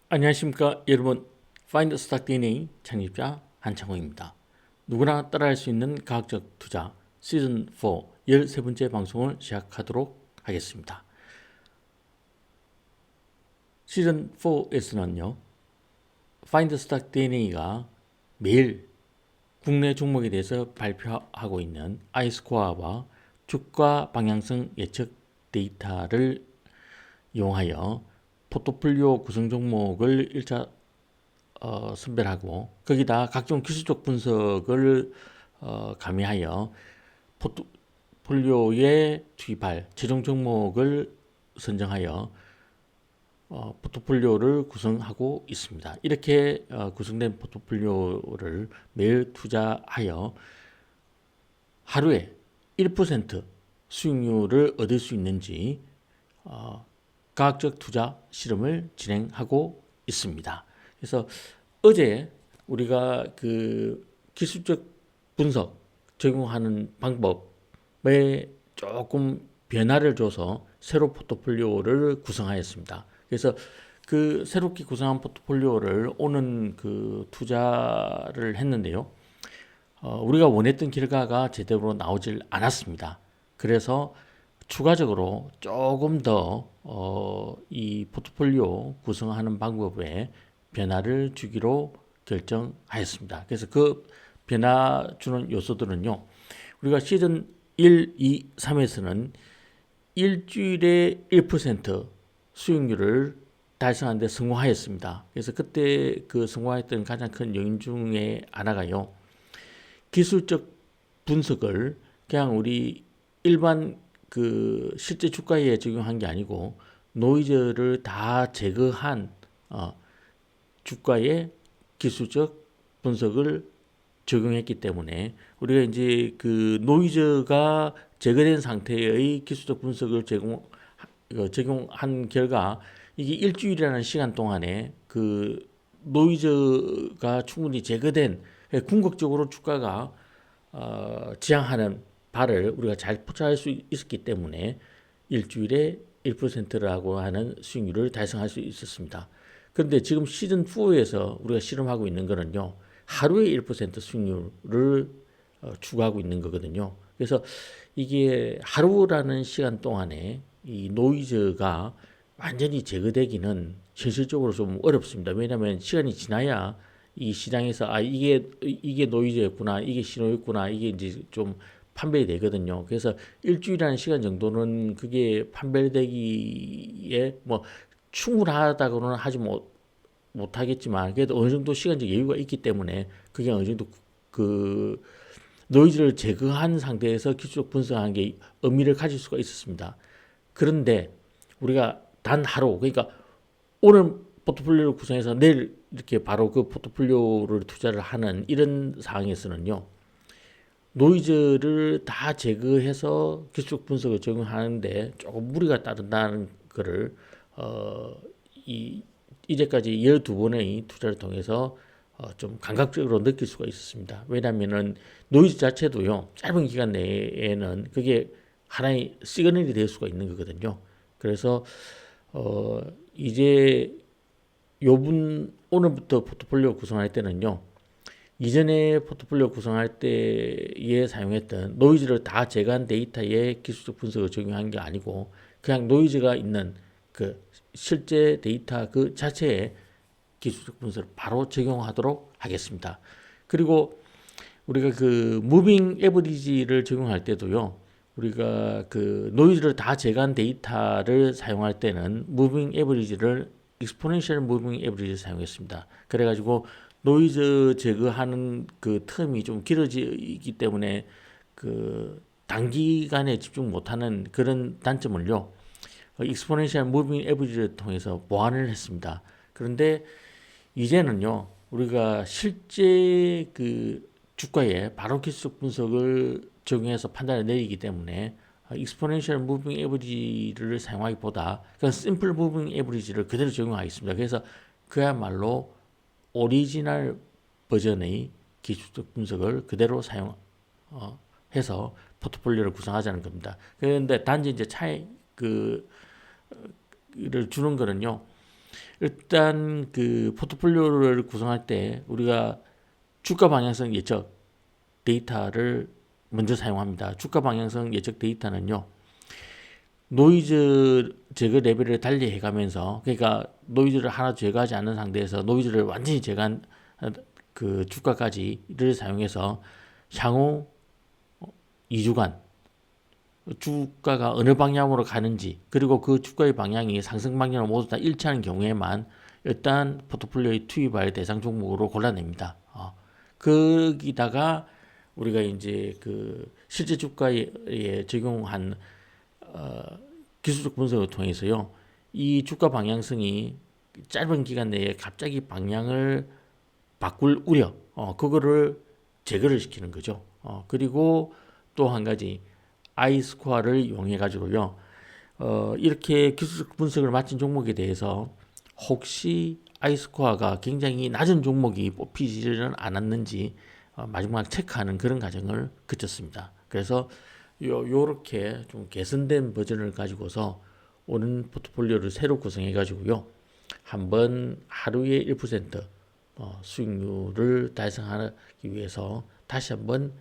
안녕하십니까 여러분. 파인드 스탁 DNA 창립자 한창호입니다. 누구나 따라할 수 있는 과학적 투자 시즌 4 13번째 방송을 시작하도록 하겠습니다. 시즌 4에서는요 파인드 스탁 DNA가 매일 국내 종목에 대해서 발표하고 있는 아이스코어와 주가 방향성 예측 데이터를 이용하여 포트폴리오 구성 종목을 1차 선별하고 거기다 각종 기술적 분석을 가미하여 포트폴리오에 투입할 최종 종목을 선정하여 포트폴리오를 구성하고 있습니다. 이렇게 구성된 포트폴리오를 매일 투자하여 하루에 1% 수익률을 얻을 수 있는지 과학적 투자 실험을 진행하고 있습니다. 그래서 어제 우리가 그 기술적 분석 적용하는 방법에 조금 변화를 줘서 새로 포트폴리오를 구성하였습니다. 그래서 그 새롭게 구성한 포트폴리오를 오는 그 투자를 했는데요. 우리가 원했던 결과가 제대로 나오질 않았습니다. 그래서 추가적으로 조금 더 이 포트폴리오 구성하는 방법에 변화를 주기로 결정하였습니다. 그래서 그 변화 주는 요소들은요. 우리가 시즌 1, 2, 3에서는 일주일에 1% 수익률을 달성하는 데 성공하였습니다. 그래서 그때 그 성공했던 가장 큰 요인 중에 하나가요. 기술적 분석을 그냥 우리 일반 그 실제 주가에 적용한 게 아니고 노이즈를 다 제거한 주가의 기술적 분석을 적용했기 때문에 우리가 이제 그 노이즈가 제거된 상태의 기술적 분석을 적용한 결과 이게 일주일이라는 시간 동안에 그 노이즈가 충분히 제거된 궁극적으로 주가가 지향하는 바를 우리가 잘 포착할 수 있었기 때문에 일주일에 1%라고 하는 수익률을 달성할 수 있었습니다. 그런데 지금 시즌 4에서 우리가 실험하고 있는 거는요. 하루에 1% 수익률을 추구하고 있는 거거든요. 그래서 이게 하루라는 시간 동안에 이 노이즈가 완전히 제거되기는 현실적으로 좀 어렵습니다. 왜냐하면 시간이 지나야 이 시장에서 이게 노이즈였구나, 이게 신호였구나, 이게 이제 좀 판별되거든요. 그래서 일주일이라는 시간 정도는 그게 판별되기에 뭐 충분하다고는 하지 못하겠지만 그래도 어느 정도 시간적 여유가 있기 때문에 그게 어느 정도 그 노이즈를 제거한 상태에서 기술적 분석한 게 의미를 가질 수가 있었습니다. 그런데 우리가 단 하루 그러니까 오늘 포트폴리오를 구성해서 내일 이렇게 바로 그 포트폴리오를 투자를 하는 이런 상황에서는요. 노이즈를 다 제거해서 기술적 분석을 적용하는데 조금 무리가 따른다는 것을 이제까지 12번의 투자를 통해서 좀 감각적으로 느낄 수가 있었습니다. 왜냐하면은 노이즈 자체도요 짧은 기간 내에는 그게 하나의 시그널이 될 수가 있는 거거든요. 그래서 이제 오늘부터 포트폴리오 구성할 때는요. 이전에 포트폴리오 구성할 때에 사용했던 노이즈를 다 제거한 데이터에 기술적 분석을 적용한 게 아니고 그냥 노이즈가 있는 그 실제 데이터 그 자체에 기술적 분석을 바로 적용하도록 하겠습니다. 그리고 우리가 그 무빙 에버리지를 적용할 때도요. 우리가 그 노이즈를 다 제거한 데이터를 사용할 때는 무빙 에버리지를 익스포넨셜 무빙 에버리지를 사용했습니다. 그래가지고 노이즈 제거하는 그 텀이 좀 길어지기 때문에 그 단기간에 집중 못하는 그런 단점을요. 익스포넨셜 무빙 에버리지를 통해서 보완을 했습니다. 그런데 이제는요. 우리가 실제 그 주가에 바로 기술적 분석을 적용해서 판단을 내리기 때문에 익스포넨셜 무빙 에버리지를 사용하기보다 그냥 심플 무빙 에버리지를 그대로 적용하겠습니다. 그래서 그야말로 오리지널 버전의 기술적 분석을 그대로 사용해서 포트폴리오를 구성하자는 겁니다. 그런데 단지 이제 차이 를 주는 거는요. 일단 그 포트폴리오를 구성할 때 우리가 주가 방향성 예측 데이터를 먼저 사용합니다. 주가 방향성 예측 데이터는요, 노이즈 제거 레벨을 달리 해가면서, 그러니까 노이즈를 하나 제거하지 않는 상태에서 노이즈를 완전히 제거한 그 주가까지를 사용해서 향후 2주간 주가가 어느 방향으로 가는지, 그리고 그 주가의 방향이 상승 방향으로 모두 다 일치하는 경우에만 일단 포트폴리오에 투입할 대상 종목으로 골라냅니다. 거기다가 우리가 이제 그 실제 주가에 적용한 기술적 분석을 통해서요, 이 주가 방향성이 짧은 기간 내에 갑자기 방향을 바꿀 우려, 그거를 제거를 시키는 거죠. 그리고 또 한 가지 아이스코어를 이용해 가지고요, 이렇게 기술적 분석을 마친 종목에 대해서 혹시 아이스코어가 굉장히 낮은 종목이 뽑히지는 않았는지 마지막 체크하는 그런 과정을 거쳤습니다. 그래서 요렇게 좀 개선된 버전을 가지고서 오는 포트폴리오를 새로 구성해 가지고요, 한번 하루에 1% 수익률을 달성하기 위해서 다시 한번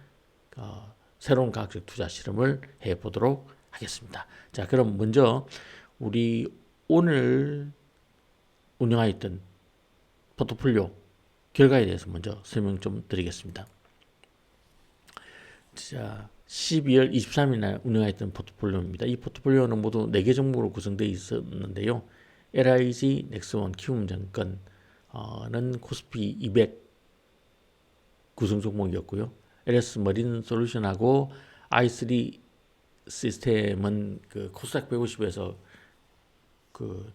새로운 과학적 투자 실험을 해보도록 하겠습니다. 자, 그럼 먼저 우리 오늘 운영하였던 포트폴리오 결과에 대해서 먼저 설명 좀 드리겠습니다. 자, 12월 23일 날 운영했던 포트폴리오입니다. 이 포트폴리오는 모두 4개 종목으로 구성되어 있었는데요. LIG, 넥스원, 키움증권은 코스피 200 구성 종목이었고요. LS 머린 솔루션하고 i3 시스템은 그 코스닥 150에서 그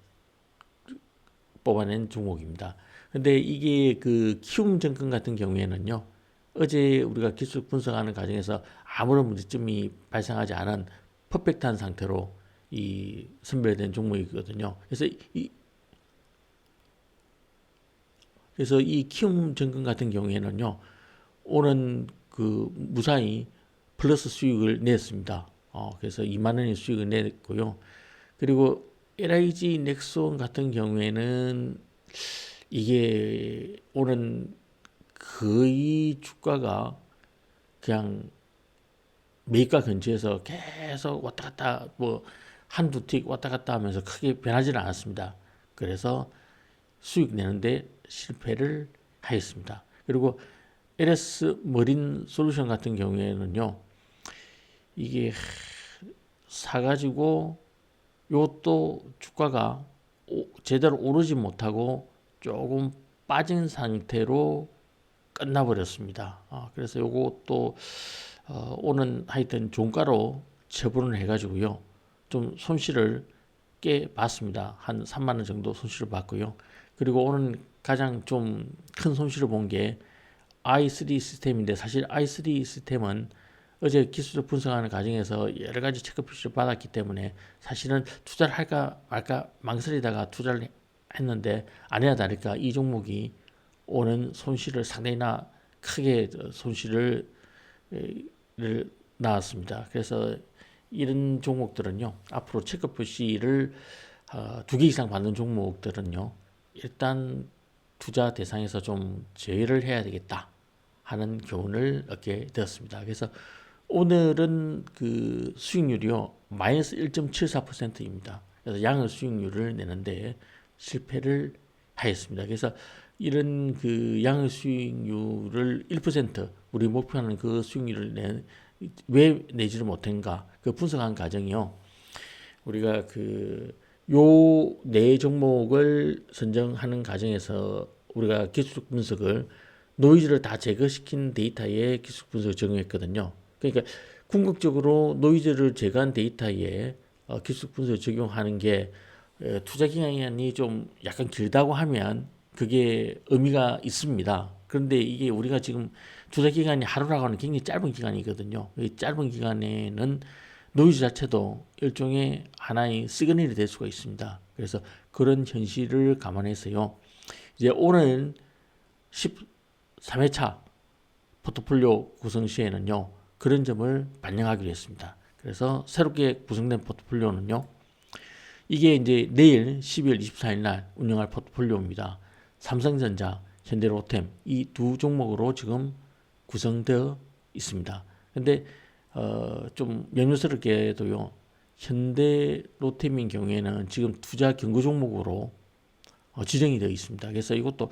뽑아낸 종목입니다. 근데 이게 그 키움증권 같은 경우에는요, 어제 우리가 기술 분석하는 과정에서 아무런 문제점이 발생하지 않은 퍼펙트한 상태로 이 선별된 종목이거든요. 그래서 이 키움증권 같은 경우에는요, 오는 그 무사히 플러스 수익을 냈습니다. 그래서 2만 원의 수익을 냈고요. 그리고 LIG 넥스원 같은 경우에는 이게 오는 거의 주가가 그냥 매가 근처에서 계속 왔다 갔다 뭐 한두 틱 왔다 갔다 하면서 크게 변하지는 않았습니다. 그래서 수익 내는데 실패를 하였습니다. 그리고 LS 머린 솔루션 같은 경우에는요, 이게 사가지고 요것도 주가가 제대로 오르지 못하고 조금 빠진 상태로 끝나버렸습니다. 그래서 요것도 오는 하여튼 종가로 처분을 해가지고요, 좀 손실을 꽤 봤습니다. 한 3만 원 정도 손실을 봤고요. 그리고 오늘 가장 좀 큰 손실을 본 게 i3 시스템인데, 사실 i3 시스템은 어제 기술적 분석하는 과정에서 여러 가지 체크 표시를 받았기 때문에 사실은 투자를 할까 말까 망설이다가 투자를 했는데, 아니나 다를까 이 종목이 오는 손실을 상당히나 크게 손실을 나왔습니다. 그래서 이런 종목들은요, 앞으로 체크 표시를 2개 이상 받는 종목들은요, 일단 투자 대상에서 좀 제외를 해야 되겠다 하는 교훈을 얻게 되었습니다. 그래서 오늘은 그 수익률이요, 마이너스 1.74%입니다. 그래서 양의 수익률을 내는데 실패를 하였습니다. 그래서 이런 그 양의 수익률을 1%, 우리 목표하는 그 수익률을 왜 내지를 못한가, 그 분석한 과정이요, 우리가 그 요 네 종목을 선정하는 과정에서 우리가 기술 분석을 노이즈를 다 제거시킨 데이터에 기술 분석을 적용했거든요. 그러니까 궁극적으로 노이즈를 제거한 데이터에 기술 분석을 적용하는 게 투자 기간이 좀 약간 길다고 하면 그게 의미가 있습니다. 그런데 이게 우리가 지금 투자 기간이 하루라고 하는 굉장히 짧은 기간이거든요. 이 짧은 기간에는 노이즈 자체도 일종의 하나의 시그널이 될 수가 있습니다. 그래서 그런 현실을 감안해서요, 이제 오늘 13회차 포트폴리오 구성 시에는요, 그런 점을 반영하기로 했습니다. 그래서 새롭게 구성된 포트폴리오는요, 이게 이제 내일 12월 24일 날 운영할 포트폴리오입니다. 삼성전자, 현대로템 이 두 종목으로 지금 구성되어 있습니다. 근데 좀 명료스럽게도요. 현대로템인 경우에는 지금 투자 경고 종목으로 지정이 되어 있습니다. 그래서 이것도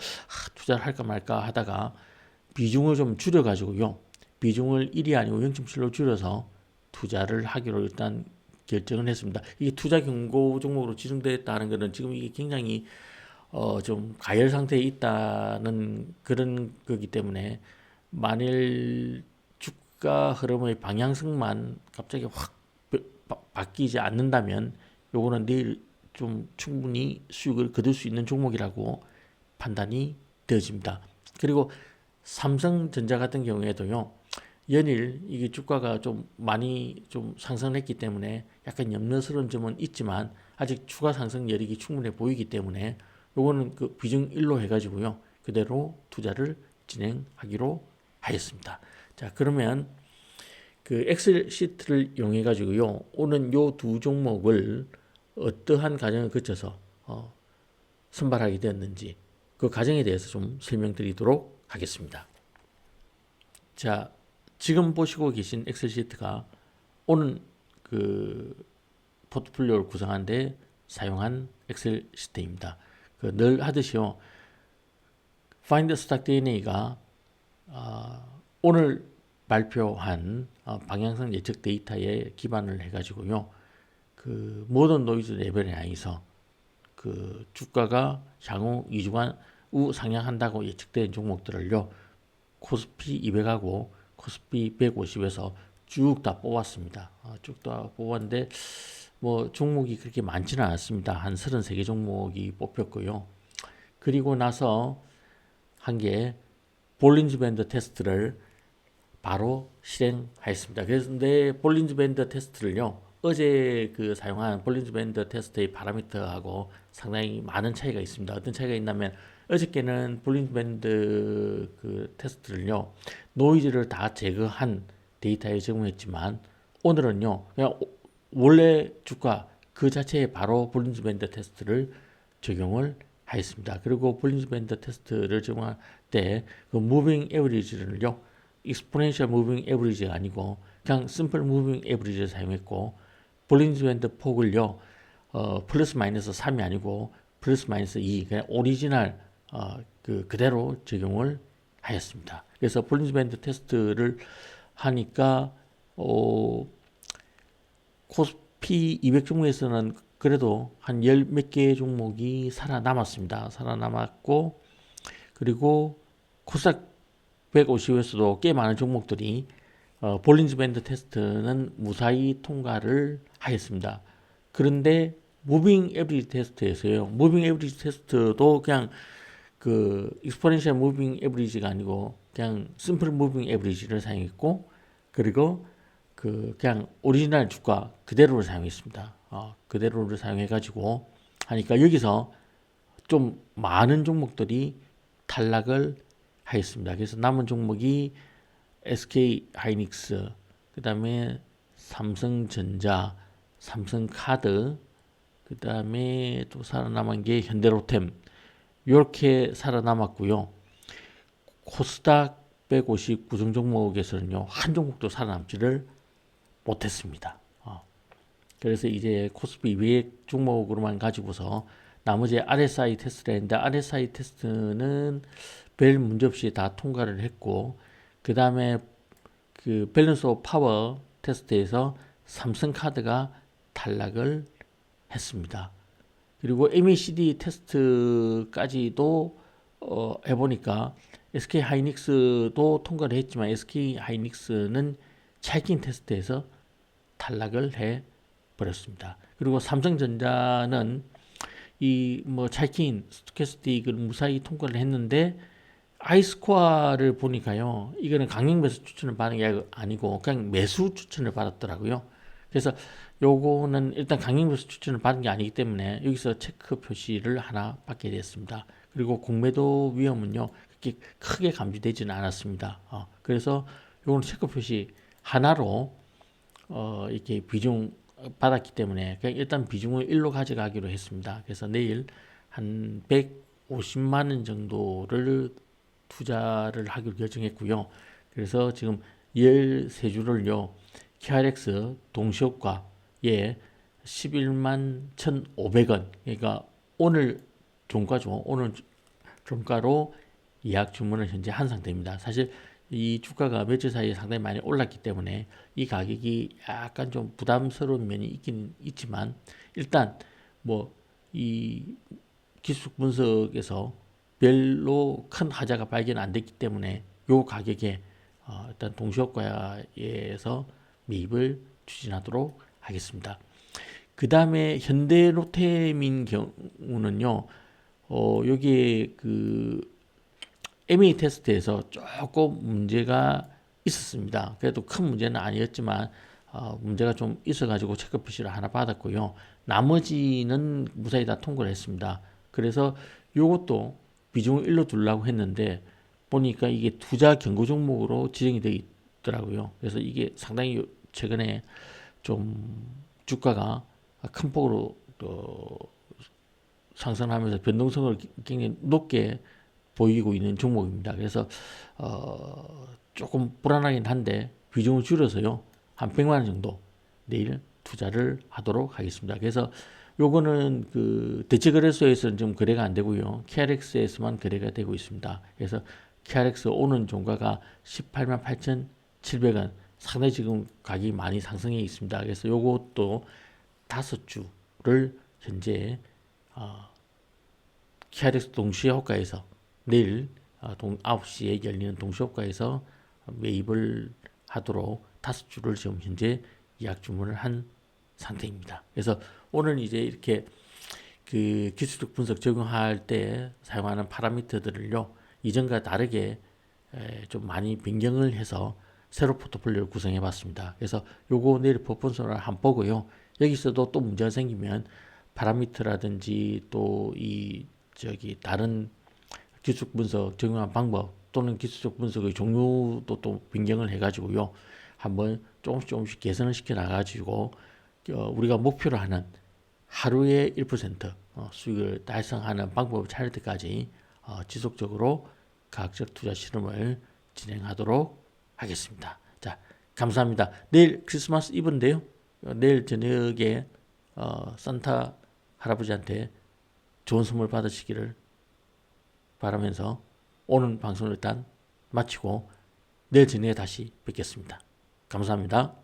투자를 할까 말까 하다가 비중을 좀 줄여가지고요. 비중을 1이 아니고 0.7로 줄여서 투자를 하기로 일단 결정을 했습니다. 이게 투자 경고 종목으로 지정됐다는 것은 지금 이게 굉장히 좀 가열 상태에 있다는 그런 거기 때문에 만일 주가 흐름의 방향성만 갑자기 확 바뀌지 않는다면 요거는 내일 좀 충분히 수익을 거둘 수 있는 종목이라고 판단이 되어집니다. 그리고 삼성전자 같은 경우에도요. 연일 이게 주가가 좀 많이 좀 상승했기 때문에 약간 염려스러운 점은 있지만 아직 추가 상승 여력이 충분해 보이기 때문에 요거는 그 비중 1로 해가지고요. 그대로 투자를 진행하기로 하였습니다. 자, 그러면 그 엑셀 시트를 이용해 가지고요. 오는 요 두 종목을 어떠한 과정을 거쳐서 선발하게 되었는지 그 과정에 대해서 좀 설명드리도록 하겠습니다. 자, 지금 보시고 계신 엑셀 시트가 오는 그 포트폴리오를 구성한 데 사용한 엑셀 시트입니다. 그 늘 하듯이요. Find Stock DNA가 오늘 발표한 방향성 예측 데이터에 기반을 해가지고요. 그 모든 노이즈 레벨에 의해서 그 주가가 향후 2주간 우상향한다고 예측된 종목들을요. 코스피 200하고 코스피 150에서 쭉 다 뽑았습니다. 쭉 다 뽑았는데 뭐 종목이 그렇게 많지는 않았습니다. 한 33개 종목이 뽑혔고요. 그리고 나서 한 게 볼린저 밴드 테스트를 바로 실행하였습니다. 그런데 볼린저 밴드 테스트를요. 어제 그 사용한 볼린저 밴드 테스트의 파라미터하고 상당히 많은 차이가 있습니다. 어떤 차이가 있냐면 어저께는 볼린저 밴드 그 테스트를요. 노이즈를 다 제거한 데이터에 적용했지만 오늘은요. 그냥 원래 주가 그 자체에 바로 볼린저 밴드 테스트를 적용을 하였습니다. 그리고 볼린저 밴드 테스트를 적용할 때 그 무빙 에버리지를요. exponential moving average가 아니고 그냥 simple moving average를 사용했고 볼린저 밴드 폭을요. 플러스 마이너스 3이 아니고 플러스 마이너스 2 그냥 오리지널 그대로 적용을 하였습니다. 그래서 볼린저 밴드 테스트를 하니까 코스피 200 종목에서는 그래도 한 열 몇 개 종목이 살아남았습니다. 살아남았고 그리고 코스닥 150에서도 꽤 많은 종목들이 볼린저 밴드 테스트는 무사히 통과를 하였습니다. 그런데 무빙 에브리지 테스트에서요. 무빙 에브리지 테스트도 그냥 그 익스포넨셜 무빙 에브리지가 아니고 그냥 심플 무빙 에브리지를 사용했고 그리고 그 그냥 오리지널 주가 그대로를 사용했습니다. 그대로를 사용해 가지고 하니까 여기서 좀 많은 종목들이 탈락을 하였습니다. 그래서 남은 종목이 SK 하이닉스, 그 다음에 삼성전자, 삼성카드, 그 다음에 또 살아남은 게 현대로템 이렇게 살아남았고요. 코스닥 150 구성 종목에서는요 한 종목도 살아남지를 못했습니다. 그래서 이제 코스피 200 종목으로만 가지고서 나머지 RSI 테스트를 했는데 RSI 테스트는 별 문제 없이 다 통과를 했고 그 다음에 그 밸런스 오브 파워 테스트에서 삼성카드가 탈락을 했습니다. 그리고 MACD 테스트까지도 해보니까 SK 하이닉스도 통과를 했지만 SK 하이닉스는 차이킹 테스트에서 탈락을 해 버렸습니다. 그리고 삼성전자는 이 뭐 차이킹 스토캐스틱을 무사히 통과를 했는데 아이스코어를 보니까요. 이거는 강행 매수 추천을 받은 게 아니고 그냥 매수 추천을 받았더라고요. 그래서 요거는 일단 강행 매수 추천을 받은 게 아니기 때문에 여기서 체크 표시를 하나 받게 됐습니다. 그리고 공매도 위험은요. 그렇게 크게 감지되지는 않았습니다. 그래서 요거는 체크 표시 하나로 이렇게 비중 받았기 때문에 그냥 일단 비중을 1로 가져가기로 했습니다. 그래서 내일 한 150만 원 정도를 투자를 하기로 결정했고요. 그래서 지금 13주를요. KRX 동시효과에 11만 1,500원, 그러니까 오늘 종가죠. 오늘 종가로 예약 주문을 현재 한 상태입니다. 사실 이 주가가 며칠 사이에 상당히 많이 올랐기 때문에 이 가격이 약간 좀 부담스러운 면이 있긴 있지만 일단 뭐 이 기술 분석에서 별로 큰 하자가 발견 안 됐기 때문에 요 가격에 일단 동시효과에서 매입을 추진하도록 하겠습니다. 그 다음에 현대로템인 경우는요, 여기에 그 MA 테스트에서 조금 문제가 있었습니다. 그래도 큰 문제는 아니었지만 문제가 좀 있어가지고 체크 표시를 하나 받았고요. 나머지는 무사히 다 통과를 했습니다. 그래서 요것도 비중을 1로 두려고 했는데 보니까 이게 투자 경고 종목으로 지정이 되어 있더라고요. 그래서 이게 상당히 최근에 좀 주가가 큰 폭으로 상승하면서 변동성을 굉장히 높게 보이고 있는 종목입니다. 그래서 조금 불안하긴 한데 비중을 줄여서요. 한 100만 원 정도 내일 투자를 하도록 하겠습니다. 그래서 요거는 그 대체거래소에서는 좀 거래가 안 되고요. KRX에서만 거래가 되고 있습니다. 그래서 KRX 오는 종가가 18만 8,700원. 상당히 지금 가격이 많이 상승해 있습니다. 그래서 요것도 5주를 현재 KRX 동시효과에서 내일 9시에 열리는 동시효과에서 매입을 하도록 5주를 지금 현재 예약 주문을 한 상태입니다. 그래서 오늘 이제 이렇게 그 기술적 분석 적용할 때 사용하는 파라미터들을요, 이전과 다르게 좀 많이 변경을 해서 새로 포트폴리오를 구성해 봤습니다. 그래서 요거 내일 퍼포먼스를 한번 보고요. 여기서도 또 문제가 생기면 파라미터라든지 또 이 다른 기술적 분석 적용한 방법 또는 기술적 분석의 종류도 또 변경을 해가지고요. 한번 조금씩 개선을 시켜 나가지고 우리가 목표로 하는 하루에 1% 수익을 달성하는 방법을 찾을 때까지 지속적으로 과학적 투자 실험을 진행하도록 하겠습니다. 자, 감사합니다. 내일 크리스마스 이브인데요. 내일 저녁에 산타 할아버지한테 좋은 선물 받으시기를 바라면서 오늘 방송을 일단 마치고 내일 저녁에 다시 뵙겠습니다. 감사합니다.